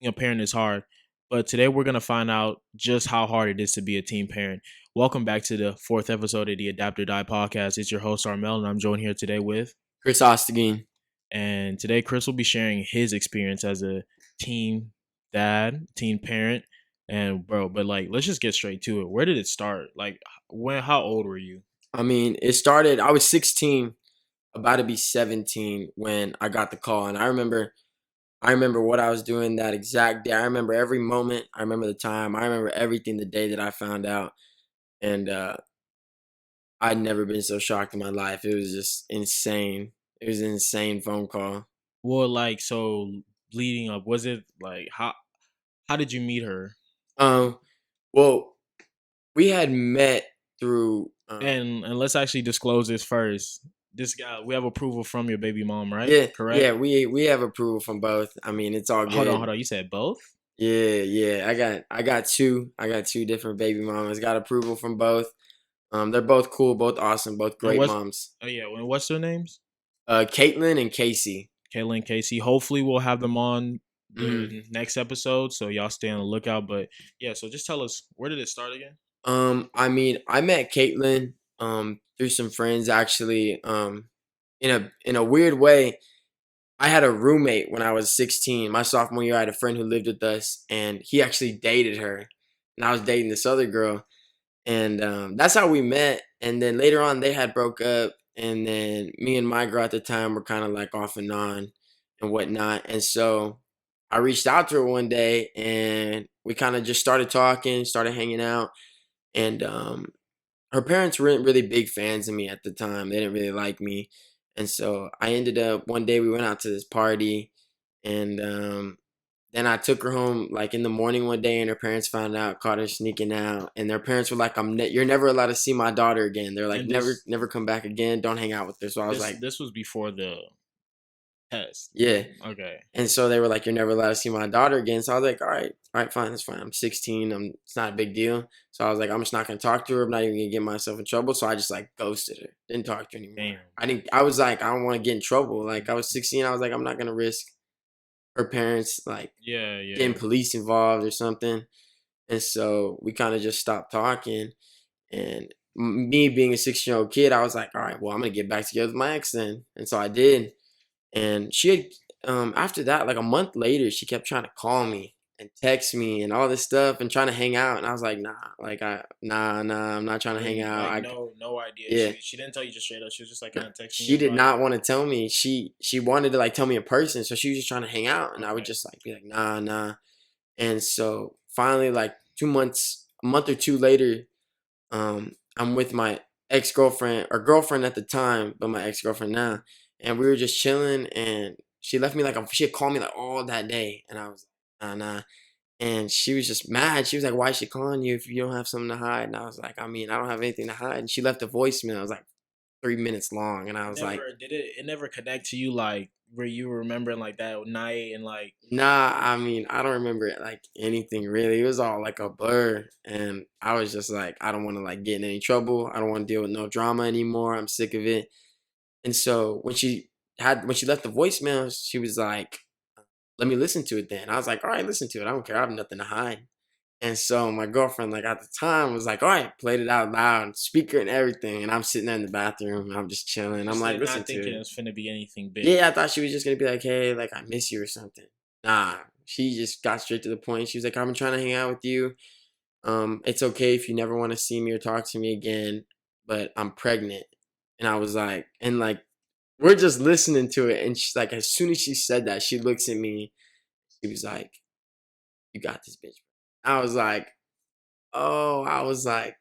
a parent is hard, but today we're going to find out just how hard it is to be a teen parent. Welcome back to the fourth episode of the Adapt or Die podcast. It's your host, Armel, and I'm joined here today with. Chris Osteguin. And today, Chris will be sharing his experience as a teen dad, teen parent. And, bro, but like, let's just get straight to it. Where did it start? Like, how old were you? I mean, it started, I was 16, about to be 17 when I got the call. And I remember what I was doing that exact day. I remember every moment. I remember the time. I remember everything the day that I found out. And I'd never been so shocked in my life. It was just insane. It was an insane phone call. Well, like, so leading up, was it like, how did you meet her? Um, well, we had met through And let's actually disclose this first. This guy, we have approval from your baby mom, right? yeah, Correct? yeah, we have approval from both. I mean, it's all Hold on, good. hold on. You said both? Yeah, yeah. I got two different baby mamas. Got approval from both. They're both cool, both awesome, both And great what's moms. oh yeah, what's their names? Caitlin and Casey. Kayla and Casey. Hopefully we'll have them on hmm the next episode, so y'all stay on the lookout. But yeah, so just tell us, where did it start again? I mean, I met Caitlin through some friends actually. In a weird way, I had a roommate when I was 16. My sophomore year, I had a friend who lived with us, and he actually dated her, and I was dating this other girl. And that's how we met. And then later on, they had broke up, and then me and my girl at the time were kind of like off and on and whatnot. And so I reached out to her one day, and we kind of just started talking, started hanging out. And her parents weren't really big fans of me at the time. They didn't really like me. And so I ended up one day we went out to this party, and then I took her home like in the morning one day, and her parents found out, caught her sneaking out, and their parents were like, "You're never allowed to see my daughter again." They're like, And "Never, this never come back again. Don't hang out with her." So I was this like, this was before the test. "Yeah." Okay. And so they were like, "You're never allowed to see my daughter again." So I was like, all right, fine, that's fine. I'm 16. It's not a big deal." So I was like, "I'm just not gonna talk to her. I'm not even gonna get myself in trouble." So I just like ghosted her. Didn't talk to her anymore. Damn. I didn't. I was like, I don't want to get in trouble. Like I was 16. I was like, I'm not gonna risk her parents like Yeah, getting yeah. police involved or something. And so we kind of just stopped talking. And me being a 16-year-old kid, I was like, all right, well, I'm gonna get back together with my ex then. And so I did. And she had after that, like a month later, she kept trying to call me and text me and all this stuff and trying to hang out. And I was like, nah, nah, I'm not trying to hang Really, out. like no idea. Yeah. She didn't tell you just straight up. She was just like Nah, kind of texting she you did about it. not want to tell me. She wanted to like tell me in person, so she was just trying to hang out, and I would Okay. just like be like, nah. And so finally, like 2 months, a month or two later, I'm with my ex girlfriend or girlfriend at the time, but my ex girlfriend now, and we were just chilling, and she left me like she had called me like all that day, and I was like, nah. And she was just mad. She was like, "Why is she calling you if you don't have something to hide?" And I was like, "I mean, I don't have anything to hide." And she left a voicemail. It was like 3 minutes long, and I was like, Never did it. It never connect to you like where you were remembering like that night and like nah, I mean, I don't remember it, like anything really. It was all like a blur. And I was just like, I don't want to like get in any trouble. I don't want to deal with no drama anymore. I'm sick of it. And so when she left the voicemail, she was like, let me listen to it then. I was like, all right, listen to it. I don't care. I have nothing to hide. And so my girlfriend, like at the time, was like, all right, played it out loud, speaker and everything. And I'm sitting there in the bathroom and I'm just chilling. I'm just like, listen not to thinking it it. was finna be anything big. Yeah, I thought she was just gonna be like, "Hey, like I miss you" or something. Nah, she just got straight to the point. She was like, "I've been trying to hang out with you. It's okay if you never want to see me or talk to me again, but I'm pregnant." And I was like, and like we're just listening to it, and she's like, as soon as she said that, she looks at me. She was like, "You got this, bitch." I was like, "Oh," I was like,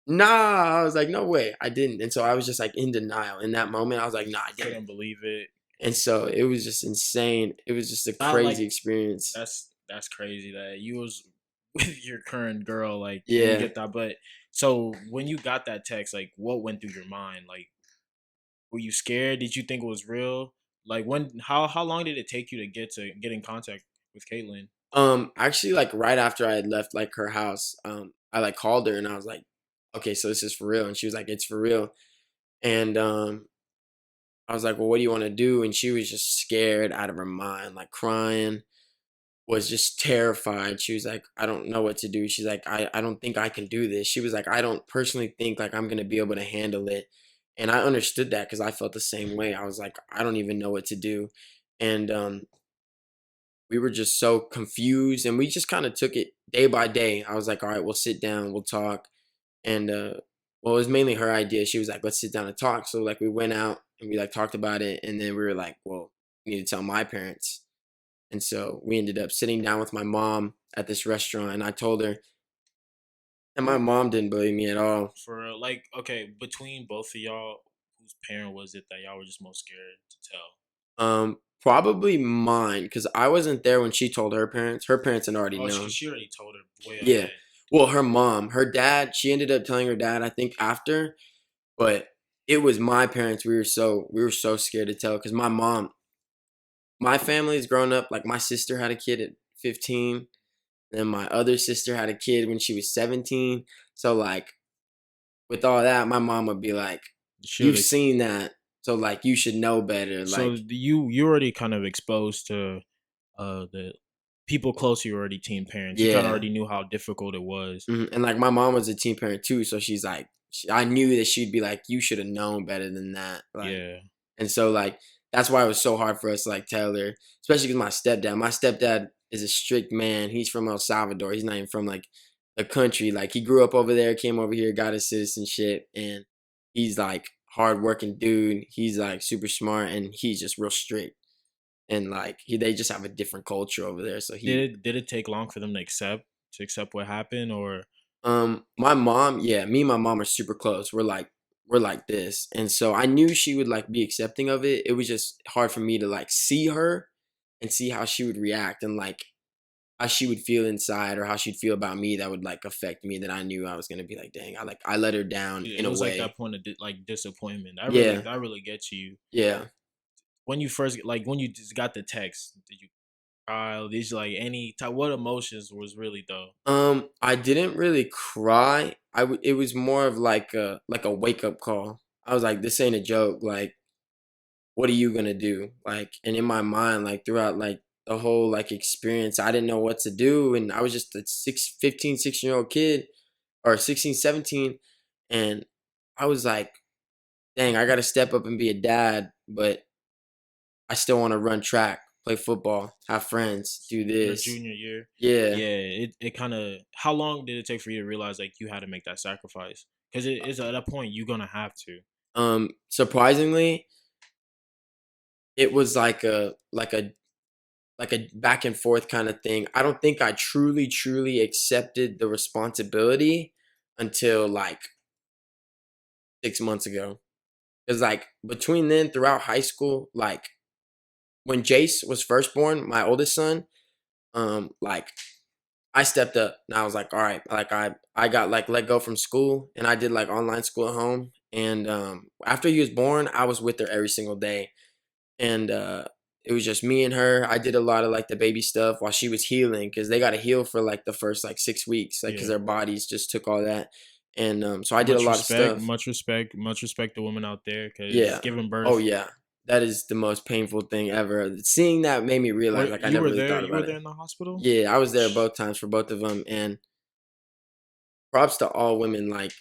"Nah," I was like, "No way, I didn't." And so I was just like in denial in that moment. I was like, "Nah, I didn't." Couldn't believe it. And so it was just insane. It was just a Not like crazy experience. that's crazy that you was with your current girl like and you Yeah. get that. But so when you got that text, like what went through your mind? Like were you scared? Did you think it was real? Like when how long did it take you to get in contact with Caitlyn? Actually, like right after I had left like her house, I like called her and I was like, "Okay, so this is for real." And she was like, "It's for real." And I was like, "Well, what do you want to do?" And she was just scared out of her mind, like crying. was just terrified. She was like, I don't know what to do. She's like, I don't think I can do this. She was like, I don't personally think like I'm gonna be able to handle it. And I understood that because I felt the same way. I was like, I don't even know what to do. And we were just so confused and we just kind of took it day by day. I was like, all right, we'll sit down, we'll talk. And well, it was mainly her idea. She was like, let's sit down and talk. So like we went out and we like talked about it, and then we were like, well, we need to tell my parents. And so we ended up sitting down with my mom at this restaurant, and I told her, and my mom didn't believe me at all. For like, okay, between both of y'all, whose parent was it that y'all were just most scared to tell? Probably mine, because I wasn't there when she told her parents. Her parents had already Oh, she known. she already told her way Yeah. ahead. Well, her mom, her dad, she ended up telling her dad, I think after, but it was my parents. We were so scared to tell because my mom, my family's grown up. Like my sister had a kid at 15, then my other sister had a kid when she was 17. So like with all that, my mom would be like, "You've Should seen that, so like you should know better." so Like, you already kind of exposed to the people close to you already teen parents. You kind of yeah. already knew how difficult it was. And like my mom was a teen parent too, so she's like, I knew that she'd be like, "You should have known better than that." Like, Yeah. and so like that's why it was so hard for us to like tell her, especially because my stepdad. My stepdad is a strict man. He's from El Salvador. He's not even from like the country. Like he grew up over there, came over here, got his citizenship, and he's like hardworking dude. He's like super smart, and he's just real strict. And like they just have a different culture over there. So he Did it take long for them to accept what happened, or My mom, yeah, me and my mom are super close. We're like this. And so I knew she would like be accepting of it. It was just hard for me to like see her and see how she would react and like how she would feel inside or how she'd feel about me that would like affect me that I knew I was going to be like, dang, I let her down in it a was like way. that point of like disappointment? Yeah. That really gets you. Yeah. When you first like when you just got the text, did you cry? Did you like any type? What emotions was really though? I didn't really cry. It was more of like a wake up call. I was like, this ain't a joke. Like what are you gonna do? Like, and in my mind, like throughout like the whole like experience, I didn't know what to do. And I was just a 16-year-old kid or 16, 17. And I was like, dang, I gotta step up and be a dad, but I still wanna run track, play football, have friends, do Your this. junior year, Yeah. yeah. It kind of. How long did it take for you to realize like you had to make that sacrifice? Because it is at that point you're gonna have to. Surprisingly, it was like a back and forth kind of thing. I don't think I truly accepted the responsibility until like 6 months ago. Cause like between then throughout high school, like when Jace was first born, my oldest son, like I stepped up and I was like, all right, like I got like let go from school and I did like online school at home. And after he was born, I was with her every single day. And it was just me and her. I did a lot of like the baby stuff while she was healing because they got to heal for like the first like 6 weeks, like because Yeah. their bodies just took all that. And so I did a Much lot of respect, stuff. much respect, much respect to women out there because Yeah. giving Oh birth. yeah. That is the most painful thing ever. Seeing that made me realize Were like I you never were really there? thought You were about there it. in the hospital. Yeah, I was there both times for both of them, and props to all women. Like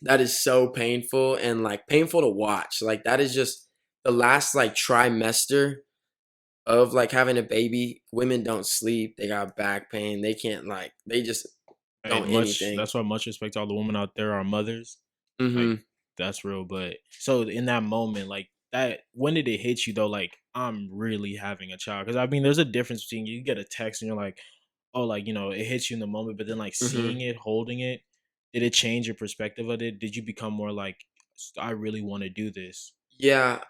that is so painful and like painful to watch. Like that is just the last like trimester of like having a baby. Women don't sleep. They got back pain. They can't like they just Hey, don't much. anything. That's why much respect to all the women out there, our mothers. Like Mhm. that's real. But so in that moment, like that, when did it hit you though? Like I'm really having a child because I mean, there's a difference between you get a text and you're like, oh, like it hits you in the moment, but then like seeing Mhm. it, holding it, did it change your perspective of it? Did you become more like, I really want to do this? Yeah,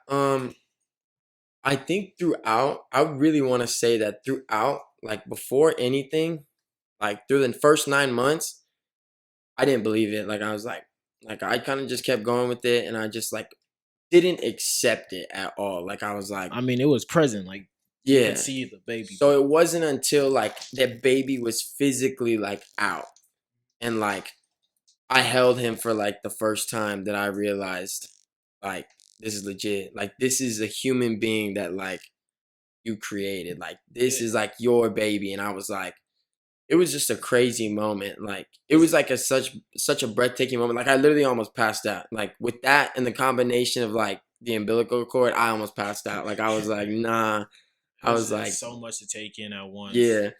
I think throughout, I would really want to say that throughout, like before anything, like through the first 9 months, I didn't believe it. Like I was like I kind of just kept going with it and I just like didn't accept it at all. Like I was like, I mean, it was present. Like you could yeah. see the baby, So but it wasn't until like that baby was physically like out and like I held him for like the first time that I realized like this is legit. Like this is a human being that like you created. Like this Yeah, is like your baby. And I was like, it was just a crazy moment. Like it it's was like a such a breathtaking moment. Like I literally almost passed out. Like with that and the combination of like the umbilical cord, I almost passed out. Like I was like, nah. I was it's like, so much to take in at once. yeah,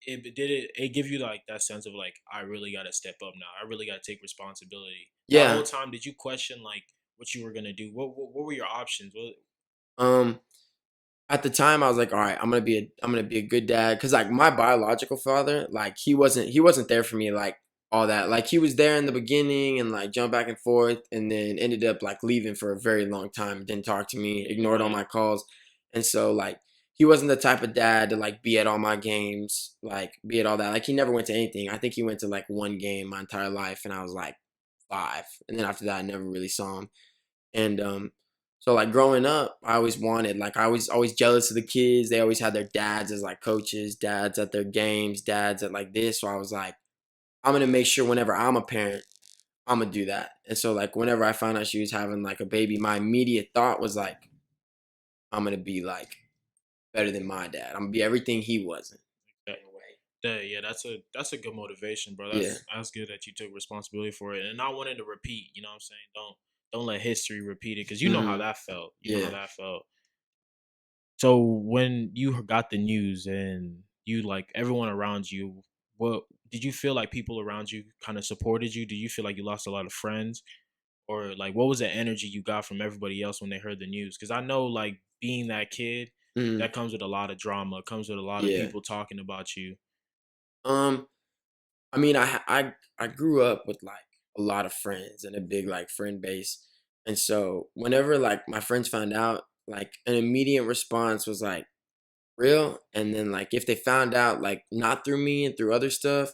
It give you like that sense of like I really got to step up now. I really got to take responsibility. That whole yeah. time, did you question like what you were gonna do? What were your options? What Um, at the time I was like, all right, I'm gonna be a good dad. Cause like my biological father, like he wasn't there for me like all that. Like he was there in the beginning and like jumped back and forth and then ended up like leaving for a very long time, didn't talk to me, ignored all right? my calls. And so like he wasn't the type of dad to like be at all my games, like be at all that. Like he never went to anything. I think he went to like one game my entire life and I was like 5. And then after that I never really saw him. And so like growing up, I always wanted like I was always jealous of the kids. They always had their dads as like coaches, dads at their games, dads at like this. So I was like, I'm gonna make sure whenever I'm a parent, I'm gonna do that. And so like whenever I found out she was having like a baby, my immediate thought was like, I'm gonna be like better than my dad. I'm gonna be everything he wasn't That, in a way. yeah, that's a good motivation, bro. Yeah. That's good that you took responsibility for it and not wanting to repeat. You know what I'm saying? Don't let history repeat it because you know how Hmm. that felt. You know how Yeah. that felt. So when you got the news and you like everyone around you, what did you feel like people around you kind of supported you? Did you feel like you lost a lot of friends? Or like what was the energy you got from everybody else when they heard the news? Because I know like being that kid, Hmm. that comes with a lot of drama. It comes with a lot of Yeah. people talking about you. Um, I mean, I grew up with like a lot of friends and a big like friend base, and so whenever like my friends found out, like an immediate response was like real, and then like if they found out like not through me and through other stuff,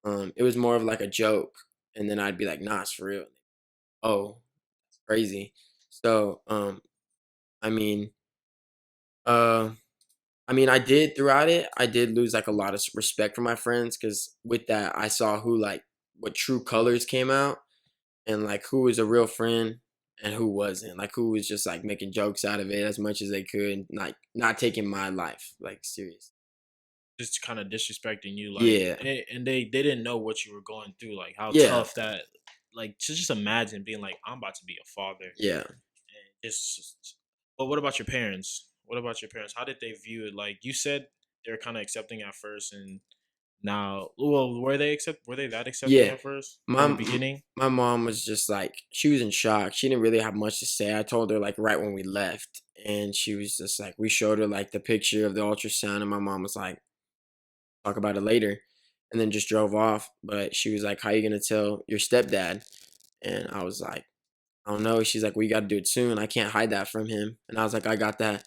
it was more of like a joke, and then I'd be like, nah, it's for real. Oh, it's crazy. So, I mean, uh, I did throughout it. I did lose like a lot of respect for my friends because with that, I saw who like what true colors came out and like who was a real friend and who wasn't. Like who was just like making jokes out of it as much as they could, like not taking my life like serious. Just kind of disrespecting you, like, Yeah, and they didn't know what you were going through, like how yeah, tough that, like, to just imagine being like, I'm about to be a father, yeah, and it's. But what about your parents? What about your parents? How did they view it? Like you said, they're kind of accepting at first, and now, well, were they that accepting yeah. at first My in the m- beginning? my mom was just like she was in shock. She didn't really have much to say. I told her like right when we left, and she was just like we showed her like the picture of the ultrasound, and my mom was like, talk about it later, and then just drove off. But she was like, how you gonna tell your stepdad? And I was like, I don't know. She's like, well, you got to do it soon. I can't hide that from him. And I was like, I got that.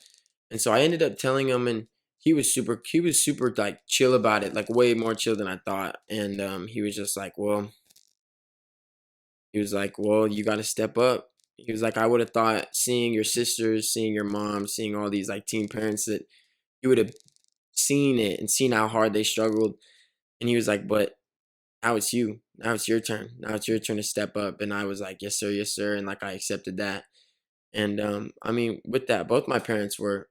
And so I ended up telling him, and he was super like chill about it, like way more chill than I thought. And he was just like, well, he was like, well, you got to step up. He was like, I would have thought seeing your sisters, seeing your mom, seeing all these like teen parents that you would have seen it and seen how hard they struggled. And he was like, but now it's you. Now it's your turn. Now it's your turn to step up. And I was like, yes, sir, yes, sir. And like I accepted that. And with that, both my parents were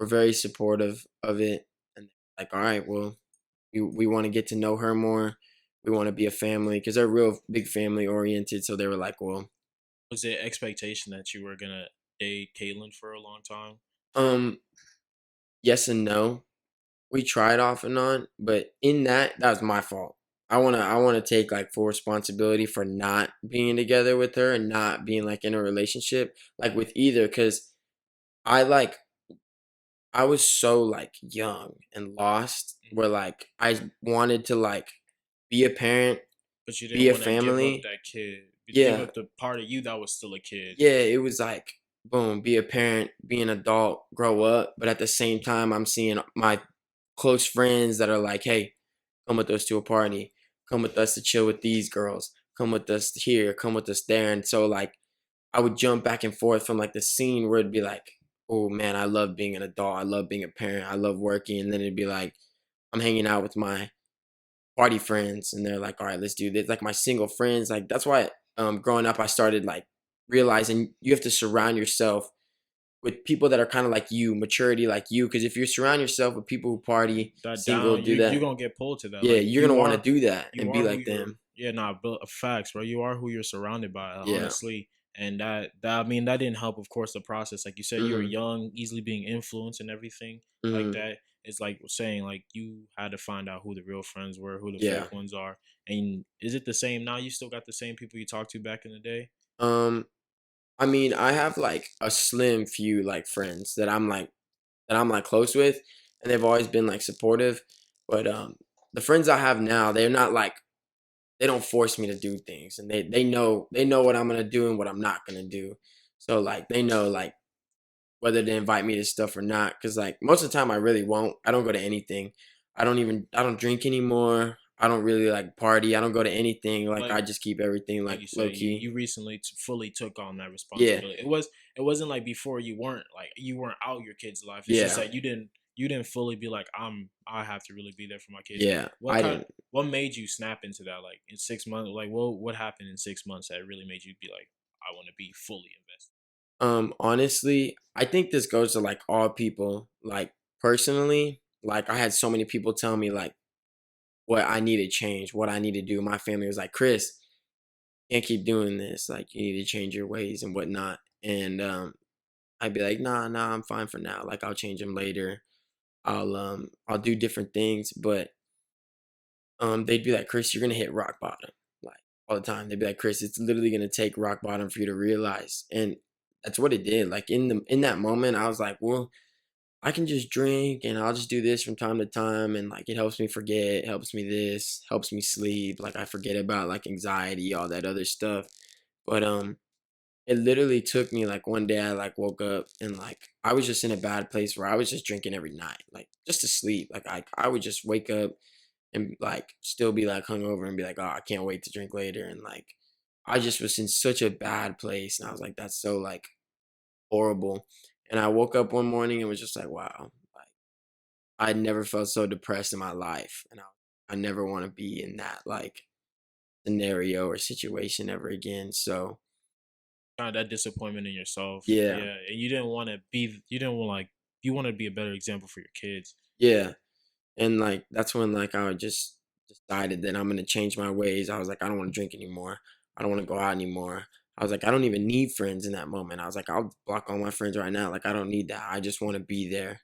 very supportive of it. And like, all right, well, we want to get to know her more. We want to be a family because they're real big family oriented. So they were like, well, Was there expectation that you were gonna date Caitlyn for a long time? um, yes and no. We tried off and on, but in that was my fault. I wanna take like full responsibility for not being together with her and not being like in a relationship like with either because I like I was so like young and lost where Mhm. like I wanted to like be a parent, But you be didn't a want to give up family. that kid, give Yeah. up the part of you that was still a kid. Yeah, it was like boom, be a parent, be an adult, grow up, but at the same time I'm seeing my close friends that are like, "Hey, come with us to a party. Come with us to chill with these girls. Come with us here, come with us there." And so like I would jump back and forth from like the scene where it'd be like, "Oh man, I love being an adult. I love being a parent. I love working." And then it'd be like I'm hanging out with my party friends and they're like, all right, let's do this. Like my single friends, like that's why growing up I started like realizing you have to surround yourself with people that are kind of like you, maturity like you. Because if you surround yourself with people who party, That single, down, do you that, gonna get pulled to that. yeah, Like you're gonna want to do that you and be are who like you're. them. Yeah, nah, but facts, bro. You are who you're surrounded by, Yeah. honestly. And that I mean that didn't help, of course, the process. Like you said, you were Hmm. young, easily being influenced and everything like Hmm. that. It's like saying like you had to find out who the real friends were, who the Yeah. fake ones are. And is it the same now? You still got the same people you talked to back in the day? Um, I mean, I have like a slim few like friends that I'm like close with, and they've always been like supportive. But the friends I have now, they're not like they don't force me to do things, and they know what I'm gonna do and what I'm not gonna do. So like they know like whether to invite me to stuff or not. Cause like most of the time I really won't. I don't go to anything. I don't drink anymore. I don't really like party. I don't go to anything. Like Like I just keep everything like like you low said, key. you recently fully took on that Yeah. responsibility. It wasn't like before you weren't out your kid's life. It's just Yeah. that you didn't fully be like I have to really be there for my kids. Yeah. What I kind didn't. what made you snap into that like in 6 months? Like what happened in 6 months that really made you be like I want to be fully invested? Honestly, I think this goes to like all people. Like personally, like I had so many people tell me like what I need to change, what I need to do. My family was like, Chris, you can't keep doing this. Like you need to change your ways and whatnot. And I'd be like, nah, I'm fine for now. Like I'll change them later. I'll do different things, but they'd be like, Chris, you're gonna hit rock bottom. Like all the time. They'd be like, Chris, it's literally gonna take rock bottom for you to realize. And that's what it did. Like in that moment, I was like, well, I can just drink and I'll just do this from time to time and like it helps me forget, helps me this, helps me sleep. Like I forget about like anxiety, all that other stuff. But it literally took me like one day I like woke up and like I was just in a bad place where I was just drinking every night, like just to sleep. Like I would just wake up and like still be like hungover and be like, oh, I can't wait to drink later. And like I just was in such a bad place. And I was like, that's so like horrible. And I woke up one morning and was just like, wow, like I never felt so depressed in my life. And I never want to be in that like scenario or situation ever again. So Kind of that disappointment in yourself. yeah, Yeah. And you didn't want like you want to be a better example for your kids. yeah. And like that's when like I just decided that I'm gonna change my ways. I was like, I don't want to drink anymore. I don't want to go out anymore. I was like, I don't even need friends in that moment. I was like, I'll block all my friends right now. Like I don't need that. I just want to be there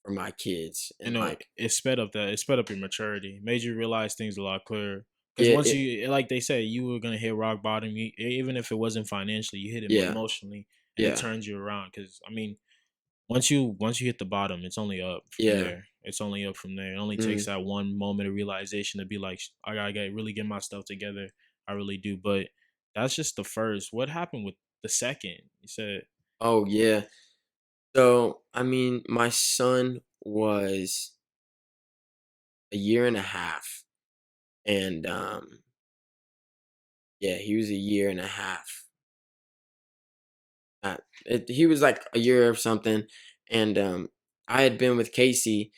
for my kids. You And know, like, it sped up your maturity, made you realize things a lot clearer. Because yeah, once you, like they say, you were gonna hit rock bottom. Even if it wasn't financially, you hit it yeah, emotionally, and it yeah, turns you around. Because I mean, once you hit the bottom, it's only up from yeah, there. It's only up from there. It only takes mm, that one moment of realization to be like, I gotta really get my stuff together. I really do. But that's just the first. What happened with the second? You said oh yeah. So I mean, my son was a year and a half, and yeah, he was a year and a half. He was like a year or something, and I had been with Casey,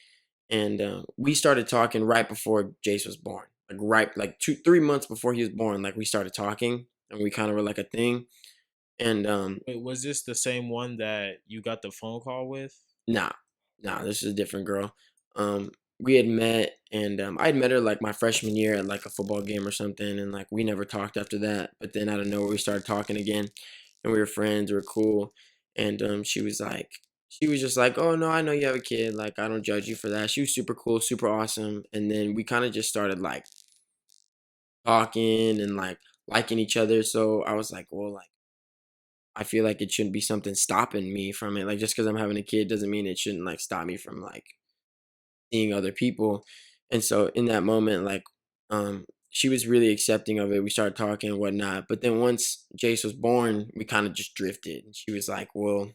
and we started talking right before Jace was born, like right like 2 3 months before he was born. Like we started talking, and we kind of were like a thing. And wait, was this the same one that you got the phone call with? nah, nah, this is a different girl. We had met, and I had met her like my freshman year at like a football game or something, and like we never talked after that. But then out of nowhere, we started talking again, and we were friends. We were cool, and she was just like, "Oh no, I know you have a kid. Like I don't judge you for that." She was super cool, super awesome, and then we kind of just started like talking and like liking each other. So I was like, well, like I feel like it shouldn't be something stopping me from it. Like just because I'm having a kid doesn't mean it shouldn't like stop me from like seeing other people. And so in that moment, like she was really accepting of it. We started talking and whatnot. But then once Jace was born, we kind of just drifted. And she was like, well,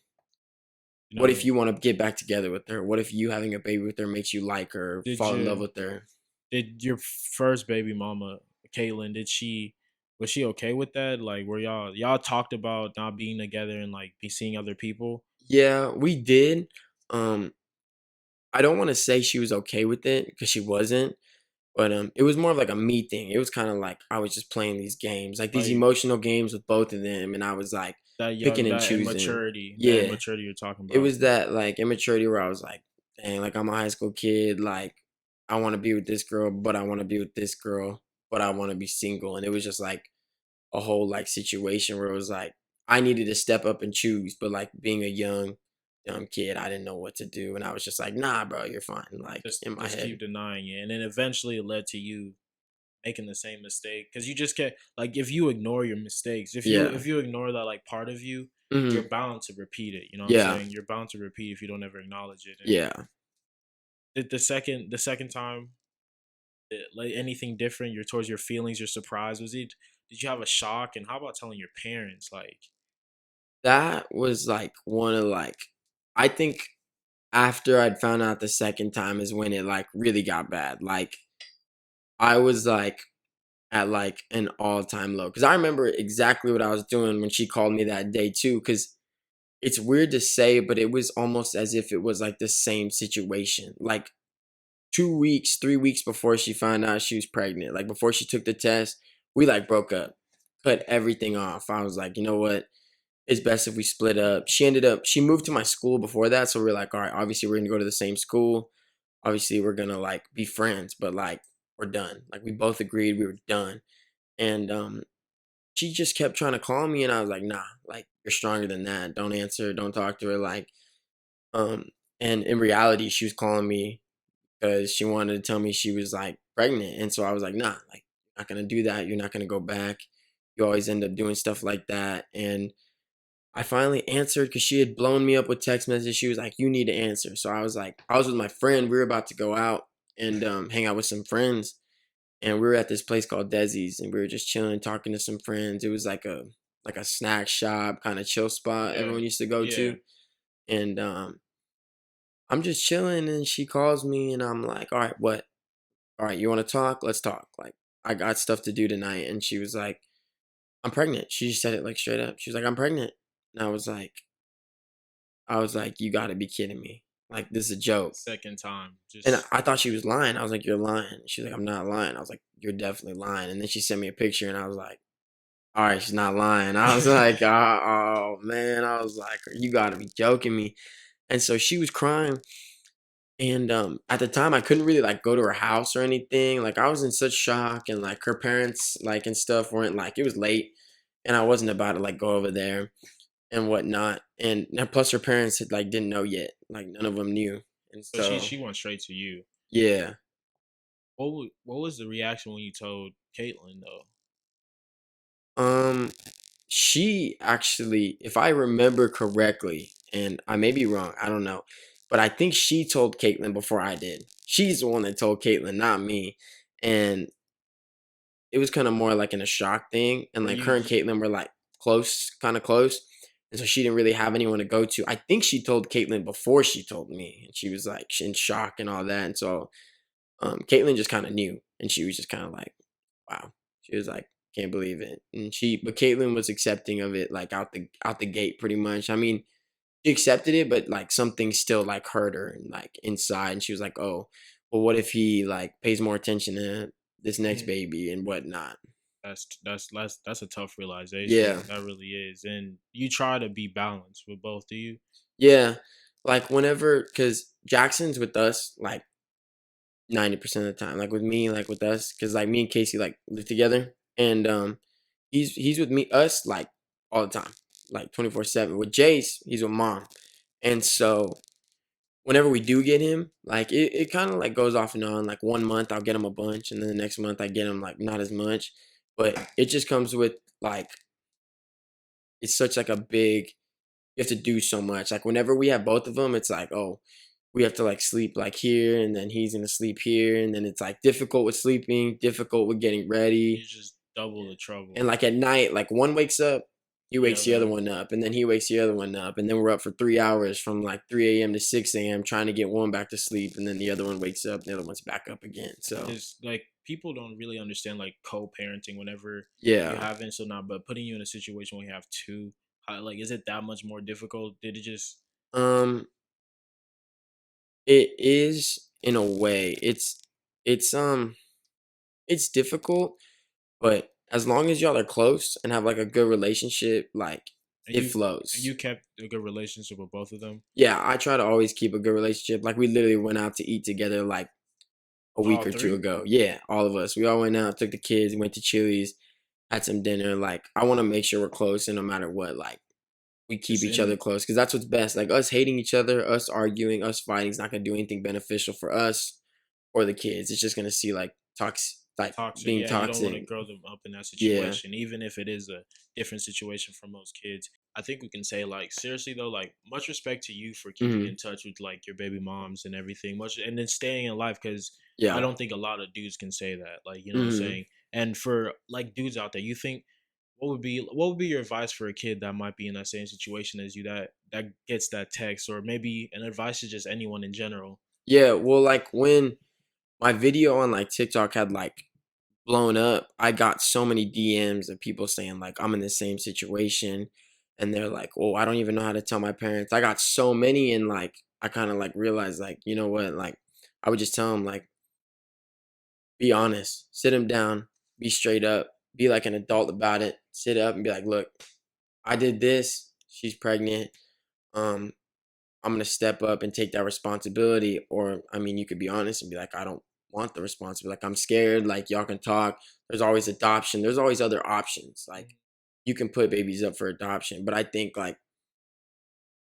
You know what what I if mean? you want to get back together with her? What if you having a baby with her makes you like her, Did fall in love you with her? did your first baby mama, Caitlin, did she was she okay with that? Like were y'all talked about not being together and like be seeing other people? Yeah, we did. Um, I don't want to say she was okay with it because she wasn't. But it was more of like a me thing. It was kind of like I was just playing these games, like these Like emotional games with both of them, and I was like, that young, picking and that choosing. immaturity, Yeah, you're talking it about. was that like immaturity where I was like, dang, like I'm a high school kid, like I want to be with this girl, but I want to be with this girl, but I want to be single, and it was just like a whole like situation where it was like I needed to step up and choose, but like being a young kid, I didn't know what to do, and I was just like, nah, bro, you're fine, like in my Just keep head. denying it, and then eventually it led to you making the same mistake because you just can't, like, if you ignore your mistakes, Yeah. if you ignore that like part of you, you're Hmm. bound to repeat it. You know what I'm Yeah. saying? You're bound to repeat if you don't ever acknowledge it. And Yeah. the second time, like anything different, you're towards your feelings, your surprise, was it? Did you have a shock? And how about telling your parents? Like, That was like one of like I think after I'd found out the second time is when it like really got bad. Like I was like at like an all-time low because I remember exactly what I was doing when she called me that day too. Because it's weird to say, but it was almost as if it was like the same situation. Like 2 weeks, 3 weeks before she found out she was pregnant, like before she took the test, we like broke up, cut everything off. I was like, you know what? It's best if we split up. She moved to my school before that. So we are like, all right, obviously we're going to go to the same school. Obviously we're going to like be friends, but like we're done. Like we both agreed we were done. And she just kept trying to call me. And I was like, nah, like you're stronger than that. Don't answer. Don't talk to her. Like, um, and in reality, she was calling me because she wanted to tell me she was like pregnant. And so I was like, nah, like, you're not going to do that. You're not going to go back. You always end up doing stuff like that. And I finally answered because she had blown me up with text messages. She was like, "You need to answer." So I was like, I was with my friend. We were about to go out and hang out with some friends, and we were at this place called Desi's, and we were just chilling, talking to some friends. It was like a snack shop, kind of chill spot yeah, everyone used to go yeah, to. And I'm just chilling, and she calls me, and I'm like, "All right, what? All right, you want to talk? Let's talk. Like, I got stuff to do tonight." And she was like, "I'm pregnant." She just said it like straight up. She was like, "I'm pregnant," and I was like, "You gotta be kidding me. Like, this is a the joke." second time, And just I thought she was lying. I was like, "You're lying." She's like, "I'm not lying." I was like, "You're definitely lying." And then she sent me a picture and I was like, "All right, she's not lying." I was like, oh man." I was like, "You gotta be joking me." And so she was crying. And at the time I couldn't really like go to her house or anything. Like I was in such shock and like her parents like and stuff weren't like it was late and I wasn't about to like go over there and whatnot. And plus her parents had like didn't know yet. Like none of them knew. And so so she went straight to you. yeah. What was the reaction when you told Caitlin though? Um she actually, if I remember correctly, and I may be wrong, I don't know. But I think she told Caitlyn before I did. She's the one that told Caitlyn, not me. And it was kind of more like in a shock thing. And Were like her and you Caitlyn were like close, kind of close. And so she didn't really have anyone to go to. I think she told Caitlyn before she told me. And she was like in shock and all that. And so Caitlyn just kind of knew. And she was just kind of like, wow. She was like, can't believe it. But Caitlyn was accepting of it like out the gate pretty much. I mean, she accepted it, but like something still like hurt her and like inside. And she was like, oh, well, what if he like pays more attention to this next Mhm. baby and whatnot? That's a tough Yeah. realization. That really is. And you try to be balanced with both, do you? Yeah. Like whenever, because Jackson's with us like 90% of the time. Like with me, like with us, because like me and Casey like live together. And he's with me, us like all the time, like 24/7. With Jace, he's with mom. And so whenever we do get him, like it kind of like goes off and on. Like 1 month I'll get him a bunch, and then the next month I get him like not as much. But it just comes with like it's such like a big you have to do so much. Like whenever we have both of them, it's like, oh, we have to like sleep like here and then he's gonna sleep here. And then it's like difficult with sleeping, difficult with getting ready. You just double the And trouble. like at night, like one wakes up, he The wakes the other other, one up, and then he wakes the other one up, and then we're up for 3 hours from like 3 a.m. to 6 a.m. trying to get one back to sleep, and then the other one wakes up, and the other one's back up again. So is like people don't really understand like co-parenting whenever you yeah, haven't, so now but putting you in a situation where you have two, how, like, is it that much more difficult? Did it just um, it is in a way. It's it's difficult, but as long as y'all are close and have like a good relationship, like And it you flows. kept a good relationship with both of them. Yeah, I try to always keep a good relationship. Like we literally went out to eat together like a week All or two three. ago. Yeah, all of us. We all went out, took the kids, went to Chili's, had some dinner. Like I want to make sure we're close, and no matter what, like we keep It's each other in. close because that's what's best. Like us hating each other, us arguing, us fighting is not gonna do anything beneficial for us or the kids. It's just gonna see like like Toxic. being Yeah, you don't want to toxic. grow them up in that Yeah. situation, even if it is a different situation for most kids. I think we can say, like, seriously though, like, much respect to you for keeping Hmm. in touch with like your baby moms and everything, much, and then staying in life, because I Yeah. don't think a lot of dudes can say that. Like, you know what I'm Hmm. saying? And for like dudes out there, you think what would be your advice for a kid that might be in that same situation as you, that gets that text, or maybe an advice to just anyone in general? Yeah. Well, like when my video on like TikTok had like blown up, I got so many DMs of people saying like I'm in the same situation, and they're like, "Oh, I don't even know how to tell my parents." I got so many, and like I kind of like realized like you know what, like I would just tell them like be honest, sit them down, be straight up, be like an adult about it, sit up and be like, "Look, I did this. She's pregnant. Um, I'm gonna step up and take that responsibility." Or, I mean, you could be honest and be like, "I don't want the responsibility. Like, I'm scared. Like, y'all can talk. There's always adoption. There's always other options. Like, you can put babies up for adoption." But I think like,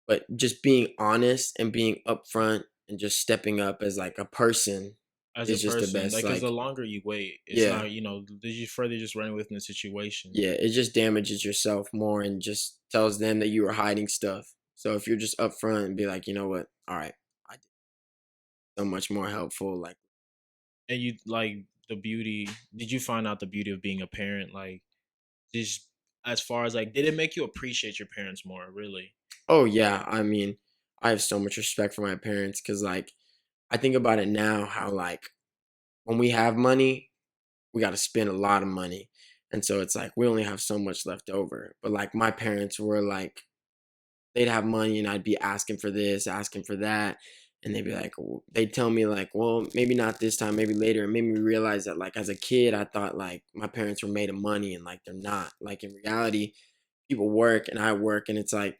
but just being honest and being upfront and just stepping up as like a person As a is just the person, best. like, because the Like, longer you wait, it's yeah, not, you further just running within the situation. yeah, it just damages yourself more and just tells them that you were hiding stuff. So if you're just upfront and be like, you know what, all right, I did so much more helpful. Like, And you like the beauty. Did you find out the beauty of being a parent? Like, just as far as like, did it make you appreciate your parents more? Really? oh yeah, I mean, I have so much respect for my parents because like I think about it now how like when we have money, we got to spend a lot of money. And so it's like we only have so much left over. But like my parents were like they'd have money and I'd be asking for this, asking for that. And they'd be like, they'd tell me like, well, maybe not this time, maybe later. It made me realize that like as a kid, I thought like my parents were made of money and like they're not. Like in reality, people work and I work and it's like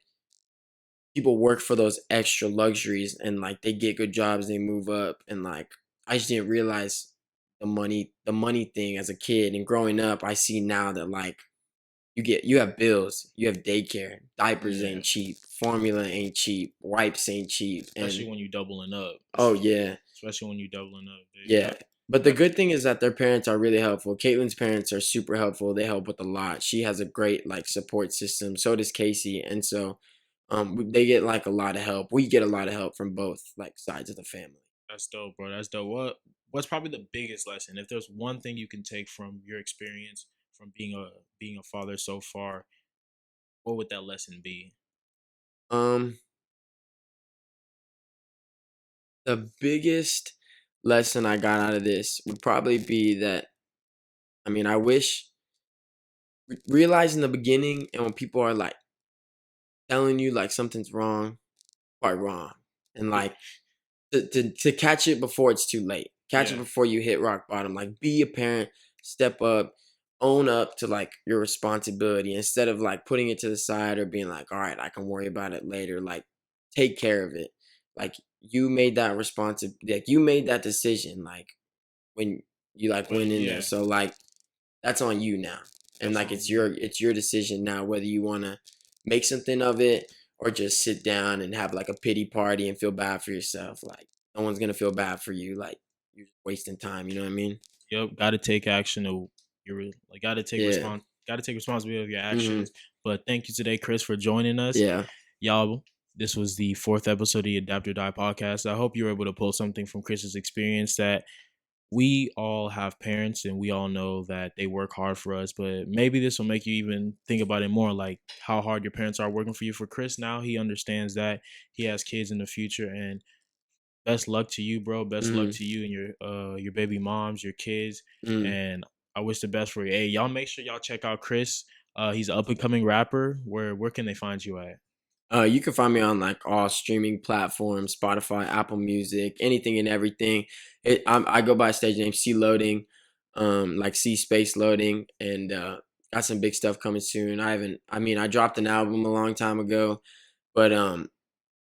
people work for those extra luxuries and like they get good jobs, they move up. And like I just didn't realize the money thing as a kid. And growing up, I see now that like you have bills, you have daycare, diapers Yeah. ain't cheap, formula ain't cheap, wipes ain't cheap, and Especially when you doubling up. oh yeah, Especially when you doubling up, dude. yeah. But the That good thing is that their parents are really helpful. Caitlin's parents are super helpful. They help with a lot. She has a great like support system. So does Casey, and so they get like a lot of help. We get a lot of help from both like sides of the family. that's dope, bro. That's dope. What's probably the biggest lesson? If there's one thing you can take from your experience from being a father so far, what would that lesson be? Um, the biggest lesson I got out of this would probably be that I mean I wish realize in the beginning and when people are like telling you like something's wrong, quite wrong. And Yeah. like to catch it before it's too late. Catch it Yeah. before you hit rock bottom. Like be a parent, step up, own up to like your responsibility instead of like putting it to the side or being like, all right, I can worry about it later. Like take care of it. Like you made that like you made that decision like when you like Well, went in there. yeah, So like that's on you now. And that's like on you. it's your decision now whether you want to make something of it or just sit down and have like a pity party and feel bad for yourself. Like no one's going to feel bad for you like you're just wasting time, you know what I mean? Yep, got to take action. You're like, Yeah. got to take responsibility of your Mhm. actions. But thank you today, Chris, for joining us, Yeah. y'all. This was the fourth episode of the Adapt or Die podcast. I hope you were able to pull something from Chris's experience, that we all have parents and we all know that they work hard for us, but maybe this will make you even think about it more, like how hard your parents are working for you. For Chris, now he understands that he has kids in the future, and best luck to you, bro. Best luck Mhm. to you and your baby moms, your kids, Mhm. and I wish the best for you. Hey, y'all make sure y'all check out Chris. He's an up and coming rapper. Where can they find you at? You can find me on like all streaming platforms, Spotify, Apple Music, anything and everything. I go by stage name C Loading, like C space loading, and got some big stuff coming soon. I dropped an album a long time ago, but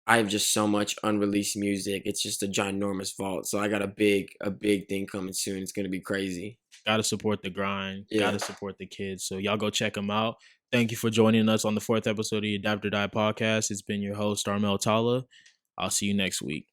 I have just so much unreleased music. It's just a ginormous vault. So I got a big thing coming soon. It's gonna be crazy. Gotta support the grind. Yeah. Gotta support the kids. So y'all go check them out. Thank you for joining us on the 4th episode of the Adapt or Die podcast. It's been your host, Armel Tala. I'll see you next week.